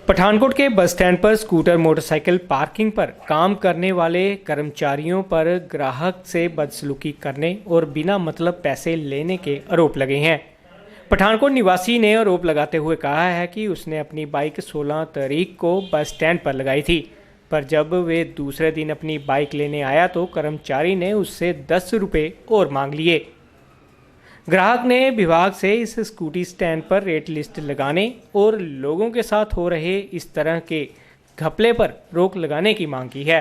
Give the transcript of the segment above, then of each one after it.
पठानकोट के bus stand पर scooter motorcycle parking पर काम करने वाले कर्मचारियों पर ग्राहक से बदसलूकी करने और बिना मतलब पैसे लेने के आरोप लगे हैं। पठानकोट निवासी ने आरोप लगाते हुए कहा है कि उसने अपनी बाइक 16 तारीख को बस स्टैंड पर लगाई थी, पर जब वे दूसरे दिन अपनी बाइक लेने आया तो कर्मचारी ने उससे 10 रुपये और मांग लिए। ग्राहक ने विभाग से इस स्कूटी स्टैंड पर रेट लिस्ट लगाने और लोगों के साथ हो रहे इस तरह के घपले पर रोक लगाने की मांग की है।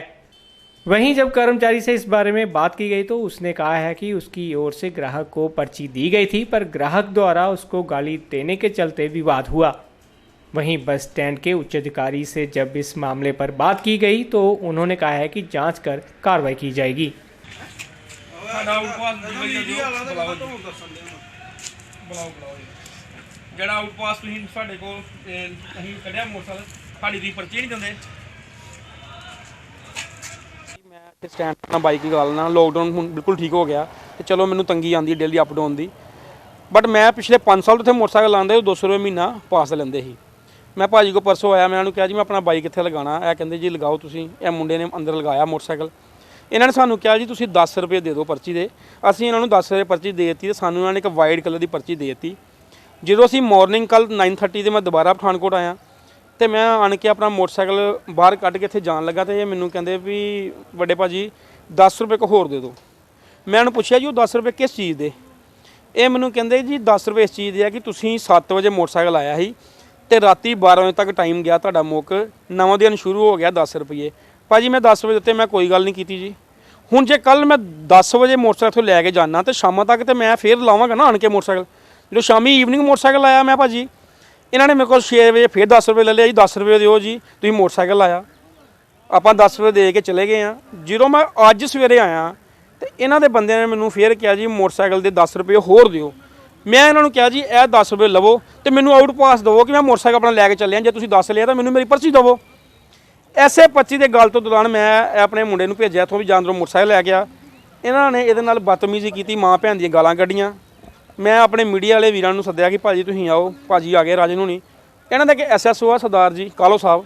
वहीं जब कर्मचारी से इस बारे में बात की गई तो उसने कहा है कि उसकी ओर से ग्राहक को पर्ची दी गई थी, पर ग्राहक द्वारा उसको गाली देने के चलते विवाद हुआ। वहीं बस स्टैंड के उच्च अधिकारी से जब इस मामले पर बात की गई तो उन्होंने कहा है कि जांच कर कार्रवाई की जाएगी। ਜਿਹੜਾ ਆਊਟਪਾਸ ਤੁਸੀਂ ਸਾਡੇ ਕੋਲ ਅਸੀਂ ਕੱਢਿਆ ਮੋਟਰਸਾਈਕਲ ਸਾਡੀ ਦੀ ਪਰਚੀ ਨਹੀਂ ਦਿੰਦੇ। ਮੈਂ ਇੱਥੇ ਸਟੈਂਡ ਤੇ ਬਾਈਕ ਲਗਾ ਲੈਣਾ, ਲੋਕਡਾਊਨ ਹੁਣ ਬਿਲਕੁਲ ਠੀਕ ਹੋ ਗਿਆ ਤੇ ਚਲੋ ਮੈਨੂੰ ਤੰਗੀ ਆਉਂਦੀ daily up down the, but ਮੈਂ ਪਿਛਲੇ 5 ਸਾਲ ਤੋਂ ਇੱਥੇ ਮੋਟਰਸਾਈਕਲ ਲਾਉਂਦੇ 200 ਰੁਪਏ ਮਹੀਨਾ ਪਾਸ ਲੈਂਦੇ ਸੀ। ਮੈਂ ਭਾਜੀ ਕੋ ਪਰਸੋਂ ਆਇਆ, ਮੈਂ ਉਹਨੂੰ ਕਿਹਾ ਜੀ ਮੈਂ ਆਪਣਾ ਬਾਈਕ ਇੱਥੇ ਲਗਾਉਣਾ, ਇਹ ਕਹਿੰਦੇ ਜੀ ਲਗਾਓ ਤੁਸੀਂ। ਇਹ ਮੁੰਡੇ ਨੇ ਅੰਦਰ ਲਗਾਇਆ ਮੋਟਰਸਾਈਕਲ, ਇਹਨਾਂ ਨੇ ਸਾਨੂੰ ਕਿਹਾ ਜੀ ਤੁਸੀਂ 10 ਰੁਪਏ ਦੇ ਦਿਓ ਪਰਚੀ ਦੇ। ਅਸੀਂ ਇਹਨਾਂ ਨੂੰ 10 ਰੁਪਏ ਪਰਚੀ ਦੇ ਦਿੱਤੀ ਤੇ ਸਾਨੂੰ ਇਹਨਾਂ ਨੇ ਇੱਕ ਵਾਈਟ ਕਲਰ ਦੀ ਪਰਚੀ ਦੇ ਦਿੱਤੀ। ਜਦੋਂ ਅਸੀਂ ਮਾਰਨਿੰਗ ਕੱਲ 9:30 ਤੇ ਮੈਂ ਦੁਬਾਰਾ ਪਠਾਨਕੋਟ ਆਇਆ ਤੇ ਮੈਂ ਆਣ ਕੇ ਆਪਣਾ ਮੋਟਰਸਾਈਕਲ ਬਾਹਰ ਕੱਢ ਕੇ ਇੱਥੇ ਜਾਣ ਲੱਗਾ ਤੇ ਇਹ ਮੈਨੂੰ ਕਹਿੰਦੇ ਵੀ ਵੱਡੇ ਭਾਜੀ 10 ਰੁਪਏ ਕੋ ਹੋਰ ਦੇ ਦਿਓ। ਮੈਂ ਉਹਨੂੰ ਪੁੱਛਿਆ ਜੀ ਉਹ 10 ਰੁਪਏ ਕਿਸ ਚੀਜ਼ ਦੇ? ਇਹ ਮੈਨੂੰ ਕਹਿੰਦੇ ਜੀ 10 ਰੁਪਏ ਇਸ ਚੀਜ਼ ਦੇ ਆ ਕਿ ਤੁਸੀਂ 7 ਵਜੇ ਮੋਟਰਸਾਈਕਲ ਆਇਆ ਸੀ ਤੇ ਰਾਤੀ 12 ਵਜੇ ਤੱਕ ਟਾਈਮ ਗਿਆ ਤੁਹਾਡਾ ਮੁੱਕ, ਨਵਾਂ ਦਿਨ ਸ਼ੁਰੂ ਹੋ ਗਿਆ 10 ਰੁਪਏ। ਭਾਜੀ ਮੈਂ 10 ਵਜੇ ਦਿੱਤੇ, ਮੈਂ ਕੋਈ ਗੱਲ ਨਹੀਂ ਕੀਤੀ ਜੀ। ਹੁਣ ਜੇ ਕੱਲ ਮੈਂ 10 ਵਜੇ ਮੋਟਰਸਾਈਕਲ ਤੋਂ ਲੈ ਕੇ ਜਾਣਾ ਤੇ ਸ਼ਾਮਾਂ ਤੱਕ ਤੇ ਮੈਂ ਫੇਰ ਲਾਵਾਂਗਾ ਨਾ ਆਣ ਕੇ ਮੋਟਰਸਾਈਕਲ। ਜਦੋਂ ਸ਼ਾਮੀ ਈਵਨਿੰਗ ਮੋਟਰਸਾਈਕਲ ਆਇਆ ਮੈਂ ਭਾਜੀ, ਇਹਨਾਂ ਨੇ ਮੇਰੇ ਕੋਲ 6 ਵਜੇ ਫੇਰ 10 ਰੁਪਏ ਲੈ ਲਿਆ ਜੀ। 10 ਰੁਪਏ ਦਿਓ ਜੀ, ਤੁਸੀਂ ਮੋਟਰਸਾਈਕਲ ਲਾਇਆ। ਆਪਾਂ 10 ਰੁਪਏ ਦੇ ਕੇ ਚਲੇ ਗਏ ਹਾਂ। ਜਦੋਂ ਮੈਂ ਅੱਜ ਸਵੇਰੇ ਆਇਆ ਤੇ ਇਹਨਾਂ ਦੇ ਬੰਦਿਆਂ ਨੇ ਮੈਨੂੰ ਫੇਰ ਕਿਹਾ ਜੀ ਮੋਟਰਸਾਈਕਲ ਦੇ 10 ਰੁਪਏ ਹੋਰ ਦਿਓ। ਮੈਂ ਇਹਨਾਂ ਨੂੰ ਕਿਹਾ ਜੀ ਇਹ 10 ਰੁਪਏ ਲਵੋ ਤੇ ਮੈਨੂੰ ਆਊਟ ਪਾਸ ਦੇਵੋ ਕਿ ਮੈਂ ਮੋਟਰਸਾਈਕਲ ਆਪਣਾ ਲੈ ਕੇ ਚੱਲਿਆ। ਜੇ ਤੁਸੀਂ 10 ਲਿਆ ਤਾਂ ਮੈਨੂੰ ਮੇਰੀ ਪਰਚੀ ਦੇਵੋ। ਐਸੇ 25 ਦੇ ਗੱਲ ਤੋਂ ਦੌਰਾਨ ਮੈਂ ਆਪਣੇ ਮੁੰਡੇ ਨੂੰ ਭੇਜਿਆ, ਇੱਥੋਂ ਵੀ ਜਾਂਦਰੋਂ ਮੋਟਰਸਾਈਕਲ ਲੈ ਗਿਆ। ਇਹਨਾਂ ਨੇ ਇਹਦੇ ਨਾਲ ਬਦਤਮੀਜ਼ੀ ਕੀਤੀ, ਮਾਂ ਭੈਣ ਦੀਆਂ ਗਾਲਾਂ ਕੱਢੀਆਂ। ਮੈਂ ਆਪਣੇ ਮੀਡੀਆ ਵਾਲੇ ਵੀਰਾਂ ਨੂੰ ਸੱਦਿਆ ਕਿ ਭਾਜੀ ਤੁਸੀਂ ਆਓ। ਭਾਜੀ ਆ ਗਏ ਰਾਜਨ ਹੁਣੀ, ਇਹਨਾਂ ਦਾ ਕਿ SSO ਆ ਸਰਦਾਰ ਜੀ ਕਾਲੋ ਸਾਹਿਬ,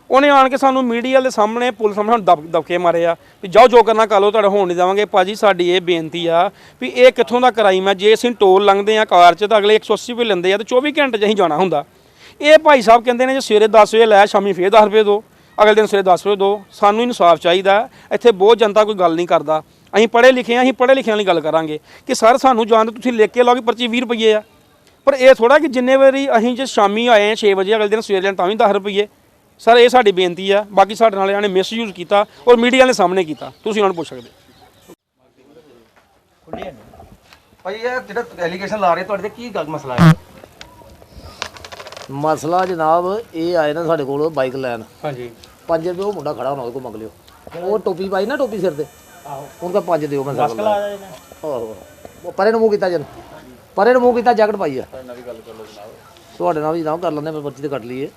ਉਹਨੇ ਆਣ ਕੇ ਸਾਨੂੰ ਮੀਡੀਆ ਦੇ ਸਾਹਮਣੇ ਪੁਲਿਸ ਸਾਹਮਣੇ ਦਬਕੇ ਮਾਰੇ ਆ ਵੀ ਜਾਓ ਜੋ ਕਰਨਾ ਕਰ ਲਓ, ਤੁਹਾਡਾ ਹੋਣ ਨਹੀਂ ਦੇਵਾਂਗੇ। ਭਾਜੀ ਸਾਡੀ ਇਹ ਬੇਨਤੀ ਆ ਵੀ ਇਹ ਕਿੱਥੋਂ ਦਾ ਕਰਾਈਮ ਹੈ? ਜੇ ਅਸੀਂ ਟੋਲ ਲੰਘਦੇ ਆ ਕਾਰ 'ਚ ਤਾਂ ਅਗਲੇ 180 ਰੁਪਏ ਲੈਂਦੇ ਆ ਤੇ 24 ਘੰਟੇ 'ਚ ਅਸੀਂ ਜਾਣਾ ਹੁੰਦਾ। ਇਹ ਭਾਈ ਸਾਹਿਬ ਕਹਿੰਦੇ ਨੇ ਜੇ ਸਵੇਰੇ 10 ਵਜੇ ਲੈ ਸ਼ਾਮੀ ਫੇਰ 10 ਰੁਪਏ ਦਿਓ, ਅਗਲੇ ਦਿਨ ਸਵੇਰੇ 10 ਰੁਪਏ ਦਿਓ। ਸਾਨੂੰ ਇਨਸਾਫ ਚਾਹੀਦਾ। ਇੱਥੇ ਬਹੁਤ ਜਨਤਾ ਕੋਈ ਗੱਲ ਨਹੀਂ ਕਰਦਾ। ਅਸੀਂ ਪੜ੍ਹੇ ਲਿਖੇ ਹਾਂ, ਅਸੀਂ ਪੜ੍ਹੇ ਲਿਖਿਆਂ ਵਾਲੀ ਗੱਲ ਕਰਾਂਗੇ ਕਿ ਸਰ ਸਾਨੂੰ ਜਾਣ ਤੁਸੀਂ ਲਿਖ ਕੇ ਲਾਓ ਕਿ ਪਰਚੀ 20 ਰੁਪਏ ਆ, ਪਰ ਇਹ ਥੋੜ੍ਹਾ ਕਿ ਜਿੰਨੇ ਵਾਰੀ ਅਸੀਂ ਜੇ ਸ਼ਾਮੀ ਆਏ ਹਾਂ 6 ਵਜੇ ਅਗਲੇ ਦਿਨ ਸਵੇਰੇ ਲੈਣ ਤਾਂ ਵੀ 10 ਰੁਪਏ। ਸਰ ਇਹ ਸਾਡੀ ਬੇਨਤੀ ਆ। ਬਾਕੀ ਸਾਡੇ ਨਾਲ ਇਹਨਾਂ ਨੇ ਮਿਸਯੂਜ਼ ਕੀਤਾ ਔਰ ਮੀਡੀਆ ਦੇ ਸਾਹਮਣੇ ਕੀਤਾ, ਤੁਸੀਂ ਉਹਨਾਂ ਨੂੰ ਪੁੱਛ ਸਕਦੇ। ਭਾਈ ਇਹ ਜਿਹੜਾ ਐਲੀਗੇਸ਼ਨ ਲਾ ਰਹੇ ਤੁਹਾਡੇ ਤੇ ਕੀ ਗੱਲ ਮਸਲਾ ਹੈ? ਮਸਲਾ ਜਨਾਬ ਇਹ ਆਏ ਨਾ ਸਾਡੇ ਕੋਲ ਬਾਈਕ ਲੈਣ। ਹਾਂਜੀ 5 ਰੁਪਏ ਉਹ ਮੁੰਡਾ ਖੜਾ ਹੋਣਾ, ਉਹਦੇ ਕੋਲ ਮੰਗ ਲਿਓ। ਉਹ ਟੋਪੀ ਪਾਈ ਨਾ, ਟੋਪੀ ਸਿਰ ਤੇ, ਉਹਨੂੰ 5 ਦਿਓ। ਮੈਂ ਸਾਈਕਲ ਆਹੋ ਉਹ ਪਰੇ ਨੂੰ ਮੂੰਹ ਕੀਤਾ ਜਨ, ਪਰੇ ਨੂੰ ਮੂੰਹ ਕੀਤਾ, ਜੈਕਟ ਪਾਈ ਆ। ਤੁਹਾਡੇ ਨਾਲ ਵੀ ਜਨਾਬ ਕਰ ਲੈਂਦੇ, ਮੈਂ ਪਰਚੀ ਤੇ ਕੱਟ ਲਈਏ।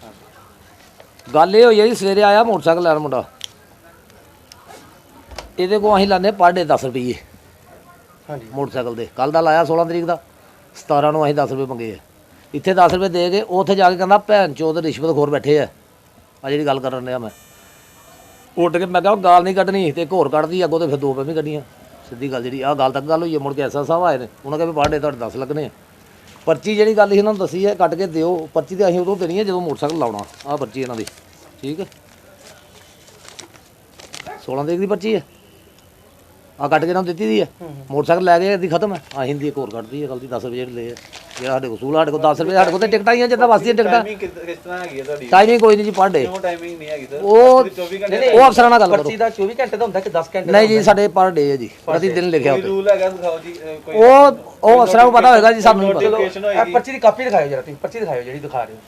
ਗੱਲ ਇਹ ਹੋਈ ਹੈ ਜੀ, ਸਵੇਰੇ ਆਇਆ ਮੋਟਰਸਾਈਕਲ ਲੈਣ ਮੁੰਡਾ, ਇਹਦੇ ਕੋਲ ਅਸੀਂ ਲੈਂਦੇ ਪਰ ਡੇ 10 ਰੁਪਏ ਮੋਟਰਸਾਈਕਲ ਦੇ। ਕੱਲ੍ਹ ਦਾ ਲਾਇਆ 16 ਤਰੀਕ ਦਾ, 17 ਨੂੰ ਅਸੀਂ 10 ਰੁਪਏ ਮੰਗੇ ਆ। ਇੱਥੇ 10 ਰੁਪਏ ਦੇ ਕੇ ਉੱਥੇ ਜਾ ਕੇ ਕਹਿੰਦਾ ਭੈਣ ਚੋਦ ਰਿਸ਼ਵਤਖੋਰ ਬੈਠੇ ਆ। ਆ ਜਿਹੜੀ ਗੱਲ ਕਰਨ ਡਿਆ ਮੈਂ ਉੱਠ ਕੇ ਮੈਂ ਕਿਹਾ ਗਾਲ ਨਹੀਂ ਕੱਢਣੀ ਤੇ ਇੱਕ ਹੋਰ ਕੱਢਦੀ ਅੱਗੋਂ, ਤੇ ਫਿਰ 2 ਰੁਪਏ ਵੀ ਕੱਢੀਆਂ। ਸਿੱਧੀ ਗੱਲ ਜਿਹੜੀ ਆਹ ਗੱਲ ਤੱਕ ਗੱਲ ਹੋਈ ਹੈ। ਮੁੜ ਕੇ ਐਸਾ ਸਾਹਿਬ ਆਏ ਨੇ, ਉਹਨਾਂ ਕਹਿੰਦੇ ਪਰ ਡੇ ਤੁਹਾਡੇ 10 ਲੱਗਣੇ ਆ। ਪਰਚੀ ਜਿਹੜੀ ਗੱਲ ਸੀ ਇਹਨਾਂ ਨੂੰ ਦੱਸੀ ਹੈ, ਕੱਟ ਕੇ ਦਿਓ। ਪਰਚੀ ਤਾਂ ਅਸੀਂ ਉਦੋਂ ਦੇਣੀ ਹੈ ਜਦੋਂ ਮੋਟਰਸਾਈਕਲ ਲਾਉਣਾ। ਆਹ ਪਰਚੀ ਇਹਨਾਂ ਦੀ ਠੀਕ ਹੈ, 16 ਤਰੀਕ ਦੀ ਪਰਚੀ ਹੈ। ਆਹ ਕੱਟ ਕੇ ਇਹਨਾਂ ਨੂੰ ਦਿੱਤੀ ਦੀ ਹੈ। ਮੋਟਰਸਾਈਕਲ ਲੈ ਗਏ ਇਹਦੀ ਖਤਮ ਹੈ। ਅਸੀਂ ਦੀ ਇੱਕ ਹੋਰ ਕੱਢਦੀ ਹੈ ਗਲਤੀ 10 ਰੁਪਏ ਜਿਹੜੇ ਲਏ ਆ। ਜਿਹੜਾ ਸਾਡੇ ਕੋਲ ਸਾਡੇ ਕੋਲ 10 ਰੁਪਏ ਸਾਡੇ ਕੋਲ ਤੇ ਟਿਕਟਾਂ ਹੀ ਆ ਜਿੱਦਾਂ ਵਸਦੀਆਂ ਟਿਕਟਾਂ। ਕਿਸ ਤਰ੍ਹਾਂ ਹੈਗੀ ਹੈ ਤੁਹਾਡੀ ਟਾਈਮਿੰਗ ਕੋਈ ਨਹੀਂ ਜੀ ਪਰ ਡੇ। ਟਾਈਮਿੰਗ ਨਹੀਂ ਹੈਗੀ ਸਰ, ਉਹ ਅਫਸਰਾਂ ਨਾਲ ਗੱਲ ਕਰੋ। ਪਰਚੀ ਦਾ 24 ਘੰਟੇ ਦਾ ਹੁੰਦਾ ਕਿ 10 ਘੰਟੇ? ਨਹੀਂ ਜੀ ਸਾਡੇ ਪਰ ਡੇ ਹੈ ਜੀ, ਪ੍ਰਤੀ ਦਿਨ ਲਿਖਿਆ ਕੋਈ ਰੂਲ ਹੈਗਾ ਦਿਖਾਓ ਜੀ। ਉਹ ਅਫਸਰਾਂ ਨੂੰ ਪਤਾ ਹੋਏਗਾ ਜੀ, ਸਾਨੂੰ ਨਹੀਂ ਪਤਾ। ਇਹ ਪਰਚੀ ਦੀ ਕਾਪੀ ਦਿਖਾਓ ਜਰਾ, ਤੁਸੀਂ ਪਰਚੀ ਦਿਖਾਓ ਜਿਹੜੀ ਦਿਖਾ ਰਹੇ ਹੋ।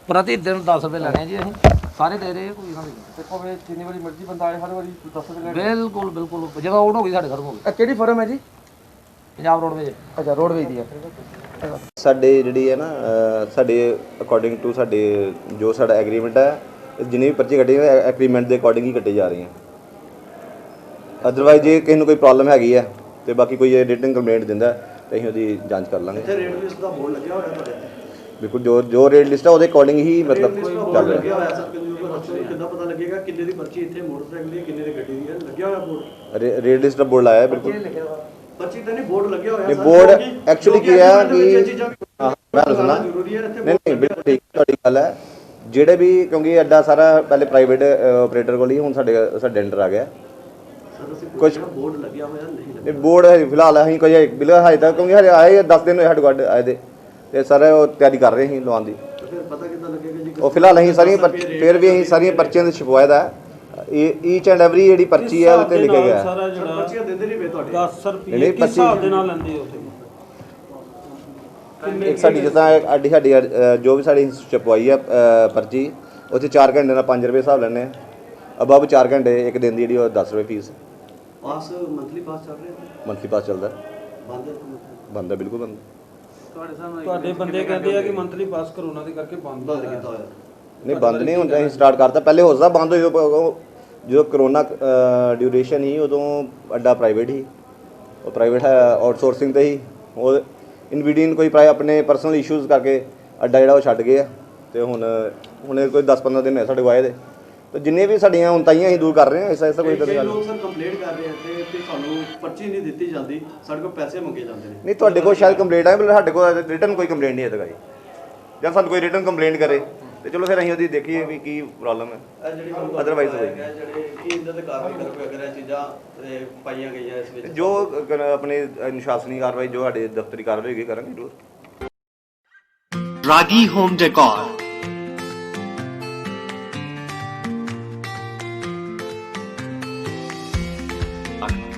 ਪ੍ਰਤੀ ਦਿਨ 10 ਰੁਪਏ ਲੈਣੇ ਜੀ ਅਸੀਂ, ਸਾਰੇ ਦੇ ਰਹੇ ਕੋਈ ਨਾ। ਦੇਖੋ ਵੇ ਜਿੰਨੀ ਵਾਰੀ ਮਰਜ਼ੀ ਬੰਦਾ ਆਏ, ਹਰ ਵਾਰੀ 10 ਰੁਪਏ ਬਿਲਕੁਲ ਬਿਲਕੁਲ। ਜਦੋਂ ਆਊਟ ਹੋ ਗਈ ਸਾਡੇ ਖਤਮ ਹੋ ਗਈ। ਇਹ ਕਿਹੜੀ ਫਰਮ ਹੈ ਜੀ? ਪੰਜਾਬ ਰੋਡਵੇਜ਼। ਅੱਛਾ ਰੋਡਵੇਜ਼ ਦੀ ਹੈ। ਸਾਡੇ ਜਿਹੜੀ ਹੈ ਨਾ ਸਾਡੇ ਅਕੋਰਡਿੰਗ ਟੂ ਸਾਡੇ ਜੋ ਸਾਡਾ ਐਗਰੀਮੈਂਟ ਹੈ, ਜਿੰਨੀ ਵੀ ਪਰਚੀ ਕੱਟੀ ਐਗਰੀਮੈਂਟ ਦੇ ਅਕੋਰਡਿੰਗ ਹੀ ਕੱਟੀ ਜਾ ਰਹੀਆਂ। ਅਦਰਵਾਈਜ਼ ਜੇ ਕਿਸੇ ਨੂੰ ਕੋਈ ਪ੍ਰੋਬਲਮ ਹੈਗੀ ਹੈ ਤੇ ਬਾਕੀ ਕੋਈ ਰਿਟਨ ਕੰਪਲੇਂਟ ਦਿੰਦਾ ਤੇ ਅਸੀਂ ਉਹਦੀ ਜਾਂਚ ਕਰ ਲਾਂਗੇ। ਇੱਥੇ ਰੇਟ ਲਿਸਟ ਦਾ ਬੋਰਡ ਲੱਗਿਆ ਹੋਇਆ ਤੁਹਾਡੇ? ਬਿਲਕੁਲ ਜੋ ਰੇਟ ਲਿਸਟ ਹੈ ਉਹਦੇ ਅਕੋਰਡਿੰਗ ਹੀ ਮਤਲਬ ਚੱਲ ਰਿਹਾ। ਲੱਗਿਆ ਹੋਇਆ ਸਰ ਕੰਜ਼ਿਊਮਰ ਕਿੱਦਾਂ ਪਤਾ ਲੱਗੇਗਾ ਕਿੰਨੇ ਦੀ ਪਰਚੀ ਇੱਥੇ ਮੋਟਰਸਾਈਕਲ ਦੀ ਕਿੰਨੇ ਦੀ ਗੱਡੀ ਦੀ ਹੈ? ਲੱਗਿਆ ਹੋਇਆ ਬੋਰਡ? ਰੇਟ ਲਿਸਟ ਦਾ ਬੋਰਡ ਲਾਇਆ ਹੈ ਬਿਲਕੁਲ। ਪਰਚੀ ਤਾਂ ਨਹੀਂ, ਬੋਰਡ ਲੱਗਿਆ ਹੋਇਆ ਨਹੀਂ, ਸਰ। ਬੋਰਡ ਐਕਚੁਅਲੀ ਕੀ ਹੈ ਕਿ ਹਾਂ ਮੈਂ ਦੱਸਣਾ ਜ਼ਰੂਰੀ ਹੈ ਇੱਥੇ ਨਹੀਂ ਬਿਲਕੁਲ ਠੀਕ ਤੁਹਾਡੀ ਗੱਲ ਹੈ। ਜਿਹੜੇ ਵੀ ਕਿਉਂਕਿ ਅੱਡਾ ਸਾਰਾ ਪਹਿਲੇ ਪ੍ਰਾਈਵੇਟ ਆਪਰੇਟਰ ਕੋਲ ਹੀ, ਹੁਣ ਸਾਡੇ ਅੰਡਰ ਆ ਗਿਆ ਕੁਝ ਬੋਰਡ ਲੱਗਿਆ ਹੋਇਆ ਨਹੀਂ ਲੱਗਿਆ? ਬੋਰਡ ਹੈ ਫਿਲਹਾਲ ਅਸੀਂ ਕੋਈ ਬਿਲਕੁਲ ਹਜੇ ਤੱਕ ਕਿਉਂਕਿ ਹਜੇ ਆਏ 10 ਦਿਨ ਹੋਏ ਸਾਡੇ ਕੋਲ ਆਏ ਦੇ, ਤੇ ਸਰ ਉਹ ਤਿਆਰੀ ਕਰ ਰਹੇ ਸੀ ਲਵਾਉਣ ਦੀ। ਫਿਰ ਪਤਾ ਕਿੱਦਾਂ ਲੱਗੇਗਾ ਜੀ? ਉਹ ਫਿਲਹਾਲ ਅਸੀਂ ਸਾਰੀਆਂ ਫਿਰ ਵੀ ਅਸੀਂ ਸਾਰੀਆਂ ਪਰਚੀਆਂ ਦੇ ਛਪਵਾਇਆ ਦਾ ਈਚ ਐਂਡ ਐਵਰੀ ਜਿਹੜੀ ਪਰਚੀ ਹੈ ਉੱਤੇ ਲਿਖਿਆ ਗਿਆ ਹੈ। ਸਾਰਾ ਜਿਹੜਾ ਪਰਚੀਆਂ ਦਿੰਦੇ ਨਹੀਂ ਵੇ ਤੁਹਾਡੇ 10 ਰੁਪਏ ਨਹੀਂ, ਕਿਸ ਹਿਸਾਬ ਦੇ ਨਾਲ ਲੈਂਦੇ ਹੋ ਇੱਕ ਸਾਡੀ ਜਿੱਦਾਂ ਸਾਡੀ ਜੋ ਵੀ ਸਾਡੀ ਛਪਵਾਈ ਹੈ ਪਰਚੀ, ਉੱਥੇ 4 ਘੰਟੇ ਦਾ 5 ਰੁਪਏ ਹਿਸਾਬ ਲੈਂਦੇ ਆ। ਅਬਵ 4 ਘੰਟੇ ਇੱਕ ਦਿਨ ਦੀ ਜਿਹੜੀ ਉਹ 10 ਰੁਪਏ ਫੀਸ। ਪਾਸ ਮੰਥਲੀ ਪਾਸ ਚੱਲ ਰਿਹਾ ਮੰਥਲੀ ਪਾਸ ਚੱਲਦਾ ਬੰਦ ਹੈ? ਬੰਦ ਹੈ ਬਿਲਕੁਲ ਬੰਦ। ਤੁਹਾਡੇ ਬੰਦੇ ਕਹਿੰਦੇ ਆ ਕਿ ਮੰਥਲੀ ਪਾਸ ਕਰੋਨਾ ਦੇ ਕਰਕੇ ਬੰਦ ਬੰਦ ਕੀਤਾ ਹੋਇਆ। ਨਹੀਂ ਬੰਦ ਨਹੀਂ ਹੁੰਦਾ, ਅਸੀਂ ਸਟਾਰਟ ਕਰਤਾ ਪਹਿਲੇ ਹੋ ਸਕਦਾ ਬੰਦ ਹੋ ਜਦੋਂ ਕਰੋਨਾ ਡਿਊਰੇਸ਼ਨ ਹੀ ਉਦੋਂ ਅੱਡਾ ਪ੍ਰਾਈਵੇਟ ਹੀ, ਉਹ ਪ੍ਰਾਈਵੇਟ ਆਊਟਸੋਰਸਿੰਗ ਤੇ ਹੀ, ਉਹ ਇਨਵੀਡੀਨ ਕੋਈ ਆਪਣੇ ਪਰਸਨਲ ਇਸ਼ੂਜ਼ ਕਰਕੇ ਅੱਡਾ ਜਿਹੜਾ ਉਹ ਛੱਡ ਗਏ ਆ। ਤੇ ਹੁਣ ਕੋਈ 10-15 ਦਿਨ ਹੈ ਸਾਡੇ ਵਾਏ ਦੇ, ਤੇ ਜਿੰਨੇ ਵੀ ਸਾਡੀਆਂ ਹੁਣ ਤਾਈਆਂ ਅਸੀਂ ਦੂਰ ਕਰ ਰਹੇ ਹਾਂ। ਐਸਾ ਕੋਈ ਕਈ ਗੱਲ ਲੋਕ ਸਰ ਕੰਪਲੇਂਟ ਕਰ ਰਹੇ ਆ ਤੇ ਸਾਨੂੰ ਪਰਚੀ ਨਹੀਂ ਦਿੱਤੀ ਜਾਂਦੀ, ਸਾਡੇ ਕੋਲ ਪੈਸੇ ਮੰਗੇ ਜਾਂਦੇ ਨੇ। ਨਹੀਂ ਤੁਹਾਡੇ ਕੋਲ ਸ਼ਾਇਦ ਕੰਪਲੇਂਟ ਆਏ, ਪਰ ਸਾਡੇ ਕੋਲ ਰਿਟਨ ਕੋਈ ਕੰਪਲੇਂਟ ਨਹੀਂ ਹੈ ਤੱਕ ਆਈ। ਜਦ ਸਾਨੂੰ ਕੋਈ ਰਿਟਨ ਕੰਪਲੇਂਟ ਕਰੇ ਤੇ ਚਲੋ ਫਿਰ ਅਸੀਂ ਉਹਦੀ ਦੇਖੀਏ ਵੀ ਕੀ ਪ੍ਰੋਬਲਮ ਹੈ। ਇਹ ਜਿਹੜੀ Otherwise ਹੋਏਗੀ। ਜਿਹੜੇ ਕੀ ਇਹਨਾਂ ਤੇ ਕਾਰਵਾਈ ਕਰੋਗੇ ਅਗਰ ਇਹ ਚੀਜ਼ਾਂ ਪਾਈਆਂ ਗਈਆਂ ਇਸ ਵਿੱਚ? ਜੋ ਆਪਣੇ ਅਨੁਸ਼ਾਸਨੀ ਕਾਰਵਾਈ ਜੋ ਸਾਡੇ ਦਫ਼ਤਰੀ ਕਾਰਵਾਈ ਹੋਏਗੀ ਕਰਾਂਗੇ ਜ਼ਰੂਰ। Ragi Home Decor.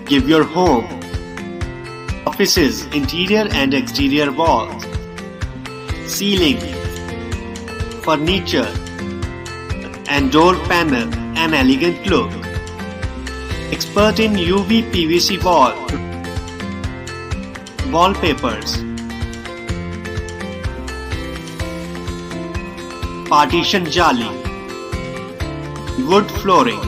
Give your home, offices, interior and exterior walls, ceiling, furniture, and door panel an elegant look. Expert in UV PVC wallpapers, partition जाली, wood flooring.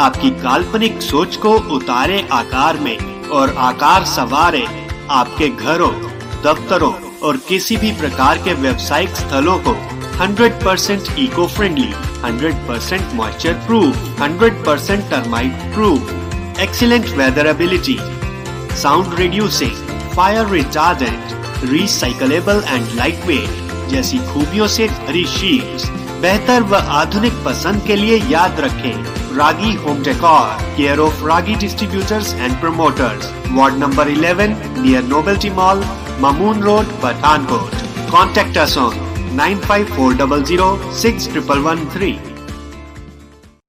आपकी काल्पनिक सोच को उतारे आकार में और आकार संवारे आपके घरों, दफ्तरों और किसी भी प्रकार के व्यावसायिक स्थलों को 100% eco friendly, 100% moisture proof, 100% termite proof, excellent weatherability, sound reducing, fire retardant, recyclable and lightweight जैसी खूबियों से भरी शीट्स। बेहतर व आधुनिक पसंद के लिए याद रखें Ragi home decor, care of Ragi distributors and promoters, ward number 11 near novelty mall, Mamoon Road, Pathankot. Contact us on 95400 6113.